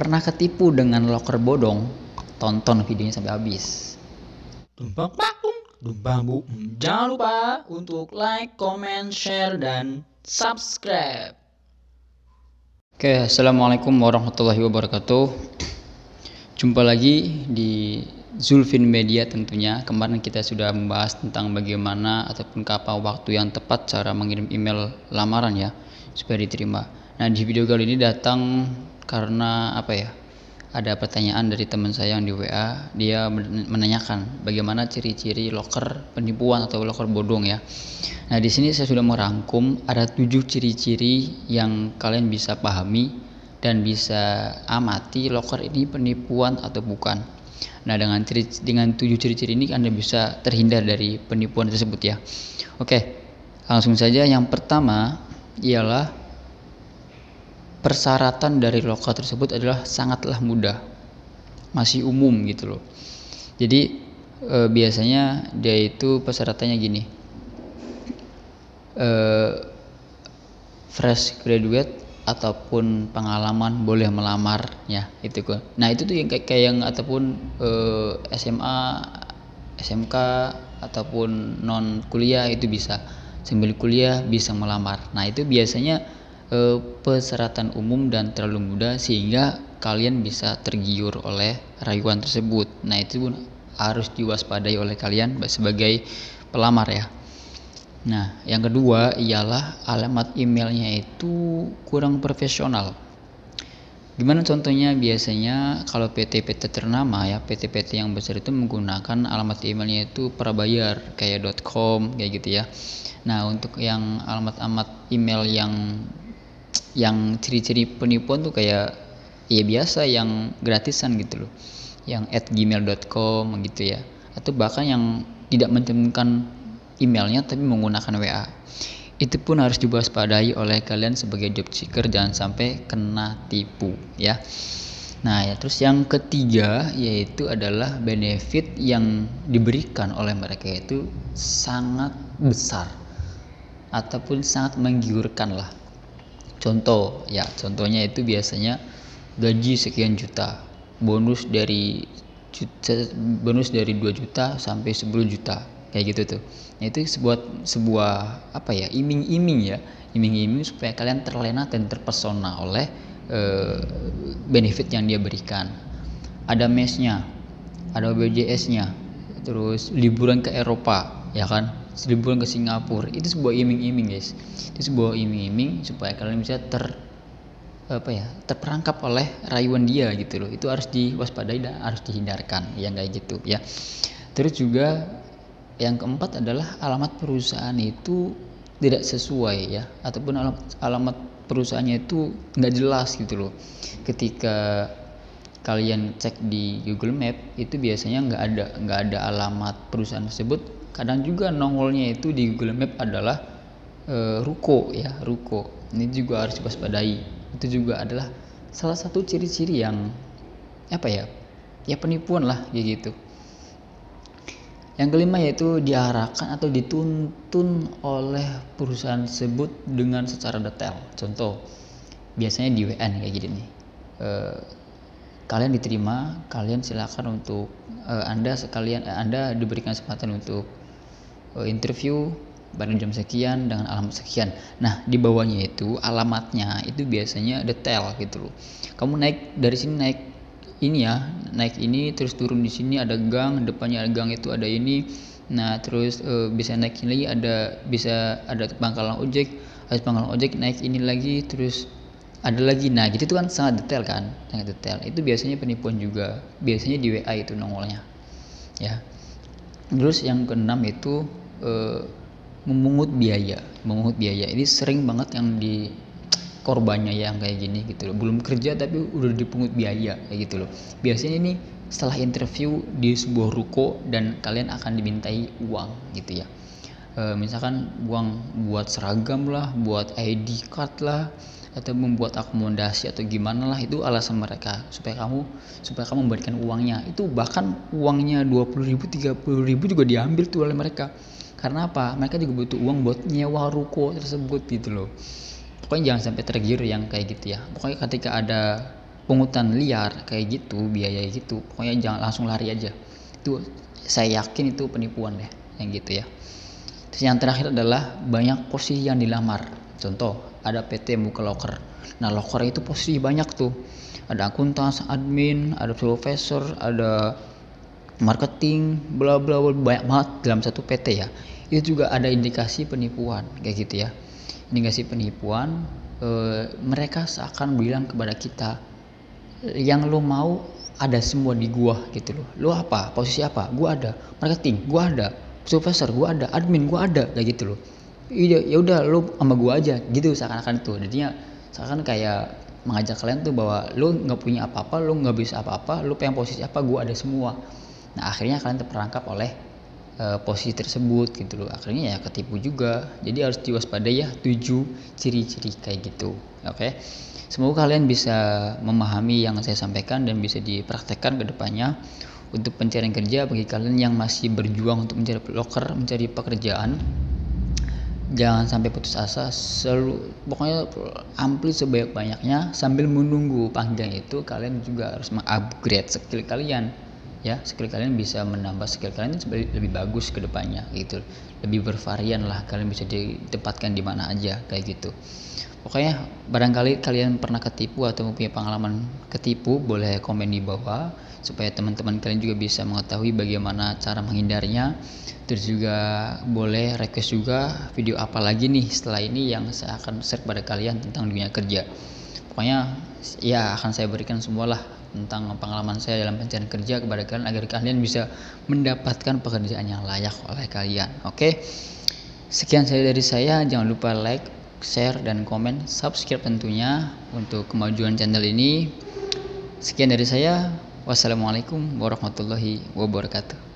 Pernah ketipu dengan loker bodong? Tonton videonya sampai habis. Dumbang bakung, dumbang bu. Jangan lupa untuk like, comment, share, dan subscribe. Oke, assalamualaikum warahmatullahi wabarakatuh. Jumpa lagi di Zulfin Media tentunya. Kemarin kita sudah membahas tentang bagaimana ataupun kapan waktu yang tepat cara mengirim email lamaran ya supaya diterima. Nah, di video kali ini datang karena ada pertanyaan dari teman saya yang di WA. Dia menanyakan bagaimana ciri-ciri loker penipuan atau loker bodong ya. Nah, di sini saya sudah merangkum ada 7 ciri-ciri yang kalian bisa pahami dan bisa amati loker ini penipuan atau bukan. Nah, dengan 7 ciri-ciri ini Anda bisa terhindar dari penipuan tersebut ya. Oke, langsung saja. Yang pertama ialah persyaratan dari loker tersebut adalah sangatlah mudah, masih umum gitu loh. Jadi biasanya dia itu persyaratannya gini, fresh graduate ataupun pengalaman boleh melamar ya, itu kok. Nah, itu tuh yang kayak yang ataupun SMA, SMK ataupun non kuliah itu bisa, sambil kuliah bisa melamar. Nah, itu biasanya persyaratan umum dan terlalu mudah sehingga kalian bisa tergiur oleh rayuan tersebut. Nah, itu pun harus diwaspadai oleh kalian sebagai pelamar ya. Nah, yang kedua ialah alamat emailnya itu kurang profesional. Gimana contohnya? Biasanya kalau PT-PT ternama ya, PT-PT yang besar itu menggunakan alamat emailnya itu prabayar kayak .com kayak gitu ya. Nah, untuk yang alamat email yang ciri-ciri penipuan tuh kayak ya biasa yang gratisan gitu loh, yang @gmail.com gitu ya, atau bahkan yang tidak mencantumkan emailnya tapi menggunakan WA. Itu pun harus diwaspadai oleh kalian sebagai job seeker, jangan sampai kena tipu ya. Nah ya, terus yang ketiga yaitu adalah benefit yang diberikan oleh mereka itu sangat besar ataupun sangat menggiurkan lah. Contohnya itu biasanya gaji sekian juta, bonus dari 2 juta sampai 10 juta kayak gitu tuh. Nah, itu sebuah iming-iming supaya kalian terlena dan terpesona oleh benefit yang dia berikan. Ada mesnya, ada BPJS-nya, terus liburan ke Eropa ya kan, liburan ke Singapura. Itu sebuah iming-iming guys, itu sebuah iming-iming supaya kalian bisa terperangkap oleh rayuan dia gitu loh. Itu harus diwaspadai dan harus dihindarkan yang kayak gitu ya. Terus juga yang keempat adalah alamat perusahaan itu tidak sesuai ya, ataupun alamat perusahaannya itu nggak jelas gitu loh. Ketika kalian cek di Google Map itu biasanya nggak ada alamat perusahaan tersebut. Kadang juga nongolnya itu di Google Map adalah ruko. Ini juga harus diwaspadai. Itu juga adalah salah satu ciri-ciri yang penipuan lah kayak gitu. Yang kelima yaitu diarahkan atau dituntun oleh perusahaan tersebut dengan secara detail. Contoh, biasanya di WA kayak gini nih. Kalian diterima, kalian silakan untuk Anda diberikan kesempatan untuk interview pada jam sekian dengan alamat sekian. Nah, di bawahnya itu alamatnya itu biasanya detail gitu loh. Kamu naik dari sini, naik ini terus turun di sini ada gang, depannya ada gang itu ada ini. Nah, terus bisa naik ini lagi, bisa ada pangkalan ojek, habis pangkalan ojek naik ini lagi, terus ada lagi. Nah, gitu tuh kan sangat detail kan, sangat detail. Itu biasanya penipuan juga, biasanya di WA itu nongolnya ya. Terus yang keenam itu memungut biaya. Ini sering banget yang di korbannya yang kayak gini gitu loh. Belum kerja tapi udah dipungut biaya kayak gitu loh. Biasanya ini setelah interview di sebuah ruko dan kalian akan dimintai uang gitu ya. Misalkan uang buat seragam lah, buat ID card lah, atau membuat akomodasi atau gimana lah, itu alasan mereka supaya kamu memberikan uangnya. Itu bahkan uangnya 20.000, 30.000 juga diambil tuh oleh mereka. Karena apa? Mereka juga butuh uang buat nyewa ruko tersebut gitu loh. Pokoknya jangan sampai tergiur yang kayak gitu ya. Pokoknya ketika ada pungutan liar kayak gitu, biaya gitu, pokoknya jangan langsung lari aja. Itu saya yakin itu penipuan deh yang gitu ya. Terus yang terakhir adalah banyak posisi yang dilamar. Contoh, ada PT buka loker. Nah, loker itu posisi banyak tuh. Ada akuntan, admin, ada profesor, ada marketing, bla bla bla, banyak banget dalam satu PT ya. Itu juga ada indikasi penipuan kayak gitu ya. Indikasi penipuan, mereka seakan bilang kepada kita, yang lo mau ada semua di gua gitu loh. Lo apa? Posisi apa? Gua ada. Marketing, gua ada. Supervisor, gua ada. Admin, gua ada, kayak gitu loh. Iya, ya udah lo sama gua aja gitu, seakan-akan tuh. Jadinya seakan kayak mengajak kalian tuh bahwa lo nggak punya apa-apa, lo nggak bisa apa-apa, lo pengen posisi apa, gua ada semua. Nah, akhirnya kalian terperangkap oleh posisi tersebut gitu loh. Akhirnya ya ketipu juga. Jadi harus diwaspadai ya 7 ciri-ciri kayak gitu. Oke. Semoga kalian bisa memahami yang saya sampaikan dan bisa dipraktekkan ke depannya untuk pencarian kerja. Bagi kalian yang masih berjuang untuk mencari loker, mencari pekerjaan, jangan sampai putus asa. Pokoknya ampli sebanyak-banyaknya. Sambil menunggu panggilan itu, kalian juga harus mengupgrade skill kalian. Ya, skill kalian bisa menambah skill kalian itu lebih bagus ke depannya gitu. Lebih bervarian lah, kalian bisa ditempatkan di mana aja kayak gitu. Pokoknya barangkali kalian pernah ketipu atau punya pengalaman ketipu, boleh komen di bawah supaya teman-teman kalian juga bisa mengetahui bagaimana cara menghindarinya. Terus juga boleh request juga video apa lagi nih setelah ini yang saya akan share pada kalian tentang dunia kerja. Pokoknya ya akan saya berikan semualah tentang pengalaman saya dalam pencarian kerja kepada kalian agar kalian bisa mendapatkan pekerjaan yang layak oleh kalian. Oke. Sekian dari saya, jangan lupa like, share dan komen, subscribe tentunya untuk kemajuan channel ini. Sekian dari saya. Wassalamualaikum warahmatullahi wabarakatuh.